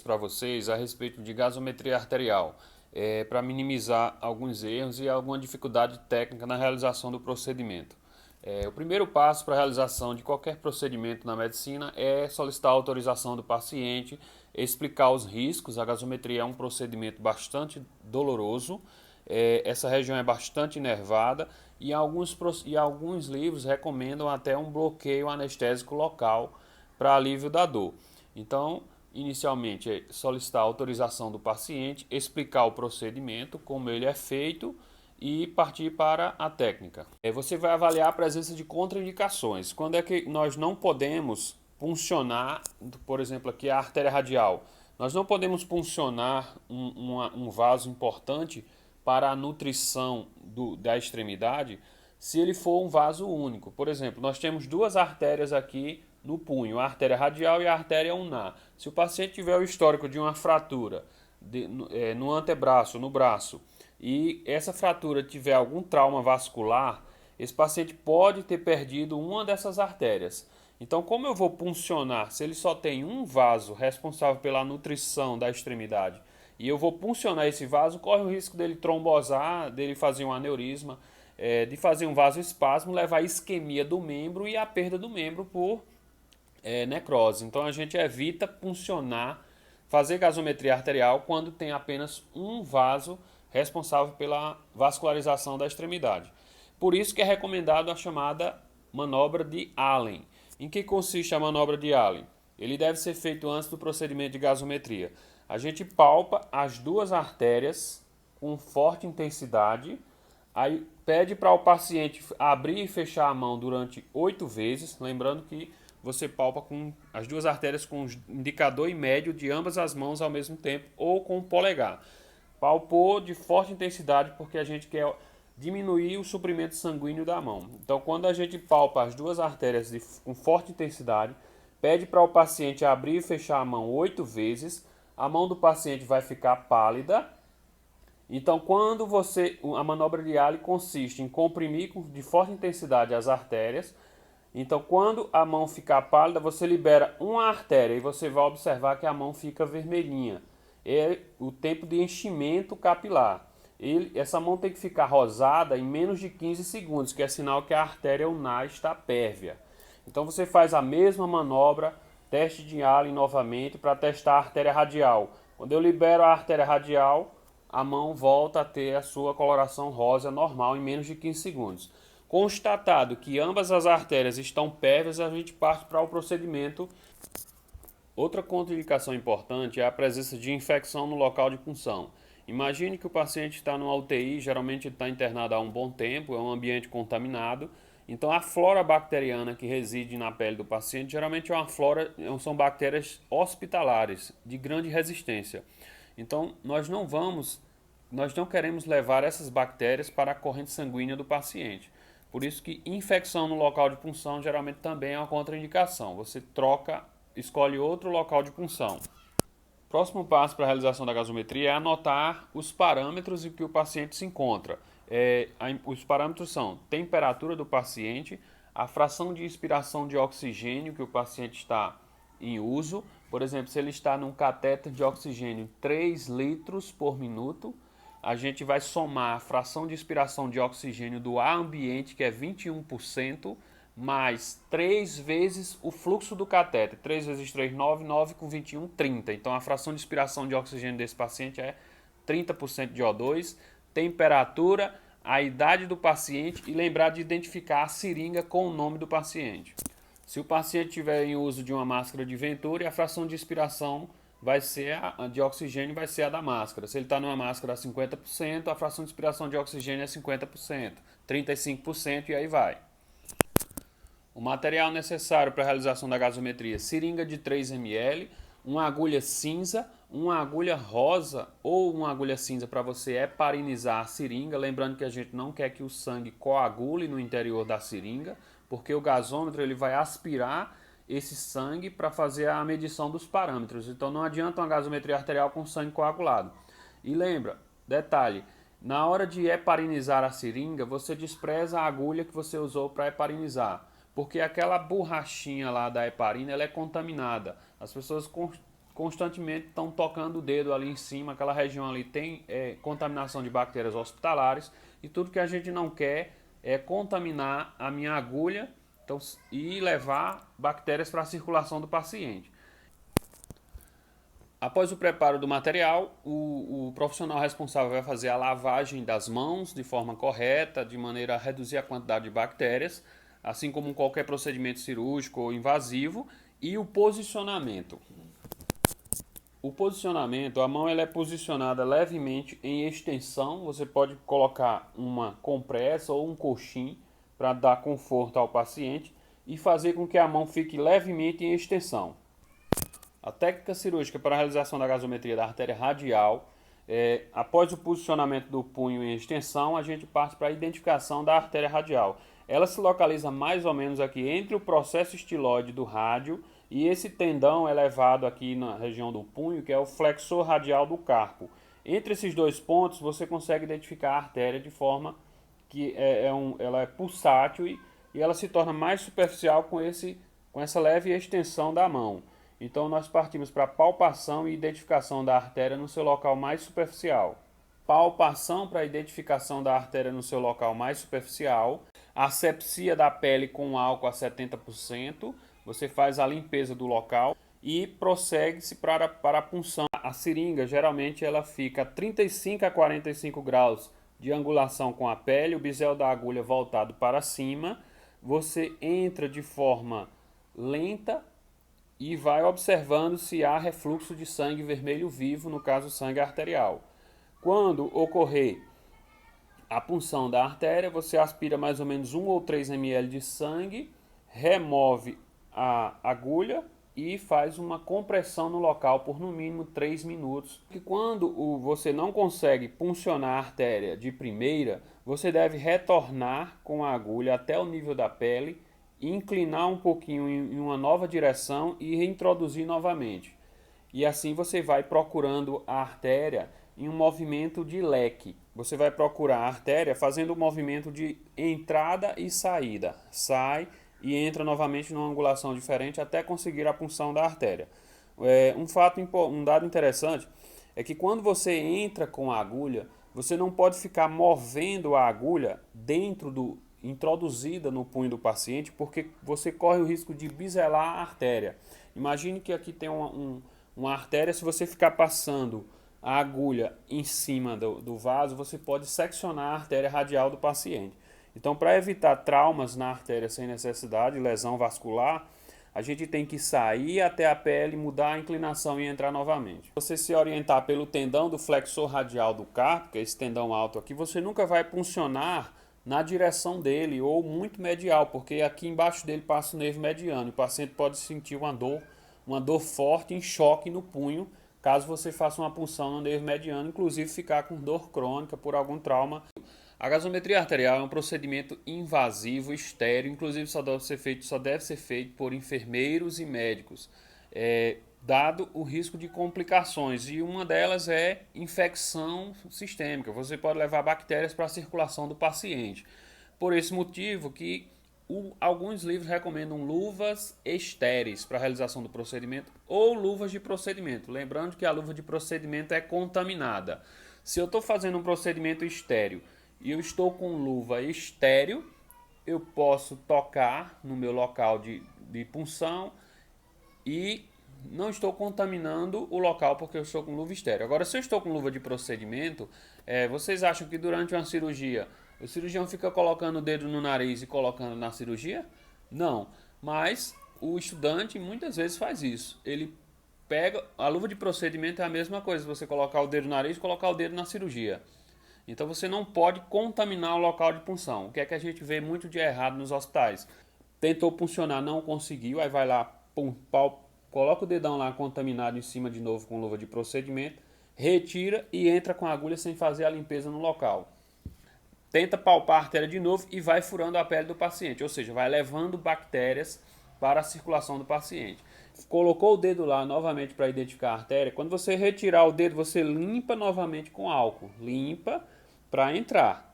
para vocês a respeito de gasometria arterial, para minimizar alguns erros e alguma dificuldade técnica na realização do procedimento. O primeiro passo para a realização de qualquer procedimento na medicina é solicitar a autorização do paciente, explicar os riscos. A gasometria é um procedimento bastante doloroso, essa região é bastante inervada e alguns livros recomendam até um bloqueio anestésico local para alívio da dor. Então, inicialmente é solicitar a autorização do paciente, explicar o procedimento, como ele é feito e partir para a técnica. Você vai avaliar a presença de contraindicações. Quando é que nós não podemos puncionar, por exemplo, aqui a artéria radial. Nós não podemos puncionar um vaso importante para a nutrição da extremidade se ele for um vaso único. Por exemplo, nós temos duas artérias aqui no punho, a artéria radial e a artéria ulnar. Se o paciente tiver o histórico de uma fratura no antebraço, no braço, e essa fratura tiver algum trauma vascular, esse paciente pode ter perdido uma dessas artérias. Então, como eu vou puncionar, se ele só tem um vaso responsável pela nutrição da extremidade, e eu vou puncionar esse vaso, corre o risco dele trombosar, dele fazer um aneurisma, de fazer um vasoespasmo, levar a isquemia do membro e a perda do membro por necrose. Então, a gente evita puncionar, fazer gasometria arterial quando tem apenas um vaso responsável pela vascularização da extremidade. Por isso que é recomendado a chamada manobra de Allen. Em que consiste a manobra de Allen? Ele deve ser feito antes do procedimento de gasometria. A gente palpa as duas artérias com forte intensidade, aí pede para o paciente abrir e fechar a mão durante 8 vezes, lembrando que você palpa com as duas artérias com o indicador e médio de ambas as mãos ao mesmo tempo ou com o polegar. Palpou de forte intensidade porque a gente quer diminuir o suprimento sanguíneo da mão. Então, quando a gente palpa as duas artérias com forte intensidade, pede para o paciente abrir e fechar a mão 8 vezes, a mão do paciente vai ficar pálida. Então, a manobra de Allen consiste em comprimir de forte intensidade as artérias. Então, quando a mão ficar pálida, você libera uma artéria e você vai observar que a mão fica vermelhinha. É o tempo de enchimento capilar. Essa mão tem que ficar rosada em menos de 15 segundos, que é sinal que a artéria ulnar está pérvia. Então você faz a mesma manobra, teste de Allen novamente para testar a artéria radial. Quando eu libero a artéria radial, a mão volta a ter a sua coloração rosa normal em menos de 15 segundos. Constatado que ambas as artérias estão pérvias, a gente parte para o procedimento. Outra contraindicação importante é a presença de infecção no local de punção. Imagine que o paciente está numa UTI, geralmente ele está internado há um bom tempo, é um ambiente contaminado. Então a flora bacteriana que reside na pele do paciente geralmente são bactérias hospitalares de grande resistência. Então nós não queremos levar essas bactérias para a corrente sanguínea do paciente. Por isso que infecção no local de punção geralmente também é uma contraindicação. Você escolhe outro local de punção. Próximo passo para a realização da gasometria é anotar os parâmetros em que o paciente se encontra. Os parâmetros são temperatura do paciente, a fração de inspiração de oxigênio que o paciente está em uso. Por exemplo, se ele está num catéter de oxigênio 3 litros por minuto, a gente vai somar a fração de inspiração de oxigênio do ar ambiente, que é 21%, mais 3 vezes o fluxo do catéter. 3 vezes 3, 9, 9 com 21, 30. Então a fração de inspiração de oxigênio desse paciente é 30% de O2. Temperatura, a idade do paciente e lembrar de identificar a seringa com o nome do paciente. Se o paciente tiver em uso de uma máscara de Venturi, a fração de inspiração de oxigênio vai ser a da máscara. Se ele está numa máscara a 50%, a fração de inspiração de oxigênio é 50%, 35% e aí vai. O material necessário para a realização da gasometria: seringa de 3 ml, uma agulha cinza, uma agulha rosa ou uma agulha cinza para você heparinizar a seringa. Lembrando que a gente não quer que o sangue coagule no interior da seringa, porque o gasômetro ele vai aspirar esse sangue para fazer a medição dos parâmetros. Então não adianta uma gasometria arterial com sangue coagulado. E lembra, detalhe, na hora de heparinizar a seringa, você despreza a agulha que você usou para heparinizar, porque aquela borrachinha lá da heparina ela é contaminada. As pessoas constantemente estão tocando o dedo ali em cima, aquela região ali tem contaminação de bactérias hospitalares, e tudo que a gente não quer é contaminar a minha agulha, então, e levar bactérias para a circulação do paciente. Após o preparo do material, o profissional responsável vai fazer a lavagem das mãos de forma correta, de maneira a reduzir a quantidade de bactérias, assim como qualquer procedimento cirúrgico ou invasivo, e o posicionamento. O posicionamento, a mão ela é posicionada levemente em extensão, você pode colocar uma compressa ou um coxim para dar conforto ao paciente e fazer com que a mão fique levemente em extensão. A técnica cirúrgica para a realização da gasometria da artéria radial, após o posicionamento do punho em extensão, a gente parte para a identificação da artéria radial. Ela se localiza mais ou menos aqui entre o processo estiloide do rádio e esse tendão elevado aqui na região do punho, que é o flexor radial do carpo. Entre esses dois pontos, você consegue identificar a artéria de forma que ela é pulsátil e ela se torna mais superficial com essa leve extensão da mão. Então nós partimos para a palpação e identificação da artéria no seu local mais superficial. Palpação para a identificação da artéria no seu local mais superficial. Asepsia da pele com álcool a 70%. Você faz a limpeza do local e prossegue-se para a punção. A seringa geralmente ela fica a 35 a 45 graus de angulação com a pele, o bisel da agulha voltado para cima. Você entra de forma lenta e vai observando se há refluxo de sangue vermelho vivo, no caso sangue arterial. Quando ocorrer a punção da artéria, você aspira mais ou menos 1 ou 3 ml de sangue, remove a agulha e faz uma compressão no local por no mínimo 3 minutos. E quando você não consegue puncionar a artéria de primeira, você deve retornar com a agulha até o nível da pele, inclinar um pouquinho em uma nova direção e reintroduzir novamente. E assim você vai procurando a artéria em um movimento de leque. Você vai procurar a artéria fazendo o movimento de entrada e saída. Sai e entra novamente numa angulação diferente até conseguir a punção da artéria. Um dado interessante é que quando você entra com a agulha, você não pode ficar movendo a agulha introduzida no punho do paciente, porque você corre o risco de biselar a artéria. Imagine que aqui tem uma artéria, se você ficar passando a agulha em cima do vaso, você pode seccionar a artéria radial do paciente. Então, para evitar traumas na artéria sem necessidade, lesão vascular, a gente tem que sair até a pele, mudar a inclinação e entrar novamente. Você se orientar pelo tendão do flexor radial do carpo, que é esse tendão alto aqui, você nunca vai puncionar na direção dele ou muito medial, porque aqui embaixo dele passa o nervo mediano. O paciente pode sentir uma dor forte em choque no punho, caso você faça uma punção no nervo mediano, inclusive ficar com dor crônica por algum trauma. A gasometria arterial é um procedimento invasivo, estéril, inclusive só deve ser feito por enfermeiros e médicos, dado o risco de complicações, e uma delas é infecção sistêmica. Você pode levar bactérias para a circulação do paciente. Por esse motivo que alguns livros recomendam luvas estéreis para a realização do procedimento ou luvas de procedimento. Lembrando que a luva de procedimento é contaminada. Se eu estou fazendo um procedimento estéril e eu estou com luva estéril, eu posso tocar no meu local de punção e não estou contaminando o local porque eu estou com luva estéril. Agora, se eu estou com luva de procedimento, vocês acham que durante uma cirurgia o cirurgião fica colocando o dedo no nariz e colocando na cirurgia? Não, mas o estudante muitas vezes faz isso. Ele pega, a luva de procedimento é a mesma coisa, você colocar o dedo no nariz e colocar o dedo na cirurgia. Então você não pode contaminar o local de punção. O que é que a gente vê muito de errado nos hospitais? Tentou puncionar, não conseguiu, aí vai lá, coloca o dedão lá contaminado em cima de novo com luva de procedimento, retira e entra com a agulha sem fazer a limpeza no local. Tenta palpar a artéria de novo e vai furando a pele do paciente, ou seja, vai levando bactérias para a circulação do paciente. Colocou o dedo lá novamente para identificar a artéria, quando você retirar o dedo, você limpa novamente com álcool. Limpa para entrar.